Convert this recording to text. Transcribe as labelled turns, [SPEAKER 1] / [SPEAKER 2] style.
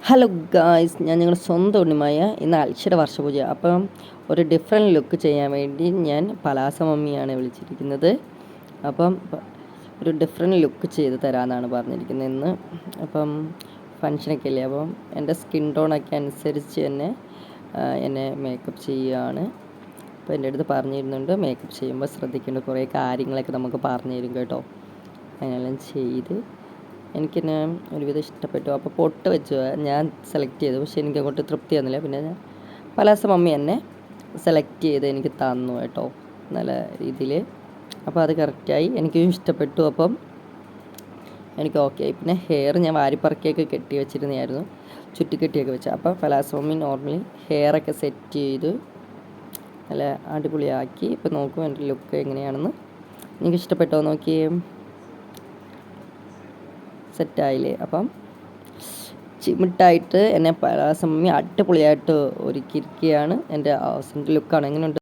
[SPEAKER 1] Hello guys, ഞാൻ നിങ്ങളുടെ സ്വന്തം ഉണ്ണിമായ. ഇന്ന് അൽഷിയുടെ വർഷപൂജ. അപ്പം ഒരു ഡിഫറെൻറ്റ് ലുക്ക് ചെയ്യാൻ വേണ്ടി ഞാൻ പലാസ മമ്മിയാണ് വിളിച്ചിരിക്കുന്നത്. അപ്പം ഒരു ഡിഫറെൻറ്റ് ലുക്ക് ചെയ്ത് തരാമെന്നാണ് പറഞ്ഞിരിക്കുന്നത് ഇന്ന്. അപ്പം ഫങ്ഷനൊക്കെ അല്ലേ, അപ്പം എൻ്റെ സ്കിൻ ടോണൊക്കെ അനുസരിച്ച് തന്നെ എന്നെ മേക്കപ്പ് ചെയ്യുകയാണ്. അപ്പോൾ എൻ്റെ അടുത്ത് പറഞ്ഞിരുന്നുണ്ട് മേക്കപ്പ് ചെയ്യുമ്പോൾ ശ്രദ്ധിക്കേണ്ട കുറേ കാര്യങ്ങളൊക്കെ നമുക്ക് പറഞ്ഞു തരും കേട്ടോ. അതിനെല്ലാം ചെയ്ത് എനിക്കെന്നെ ഒരുവിധം ഇഷ്ടപ്പെട്ടു. അപ്പോൾ പൊട്ട് വെച്ച് ഞാൻ സെലക്ട് ചെയ്തു, പക്ഷേ എനിക്ക് അങ്ങോട്ട് തൃപ്തി തന്നില്ല. പിന്നെ ഞാൻ പലാസ മമ്മി എന്നെ സെലക്ട് ചെയ്ത് എനിക്ക് തന്നു കേട്ടോ, നല്ല രീതിയിൽ. അപ്പോൾ അത് കറക്റ്റായി, എനിക്കും ഇഷ്ടപ്പെട്ടു. അപ്പം എനിക്ക് ഓക്കെ ആയി. പിന്നെ ഹെയർ ഞാൻ വാരിപ്പറക്കിയൊക്കെ കെട്ടി വെച്ചിരുന്നതായിരുന്നു, ചുറ്റിക്കെട്ടിയൊക്കെ വെച്ച്. അപ്പോൾ പലാസ മമ്മി നോർമലി ഹെയറൊക്കെ സെറ്റ് ചെയ്ത് നല്ല അടിപൊളിയാക്കി. ഇപ്പോൾ നോക്കൂ എൻ്റെ ലുക്ക് എങ്ങനെയാണെന്ന്. എനിക്ക് ഇഷ്ടപ്പെട്ടോ? നോക്കിയേ, സെറ്റായില്ലേ? അപ്പം ചിമിട്ടായിട്ട് എന്നെ പലാസ മമ്മി അടിപൊളിയായിട്ട് ഒരുക്കിയിരിക്കുകയാണ്. എൻ്റെ അവസാനത്തെ ലുക്കാണ്. എങ്ങനെയുണ്ട്?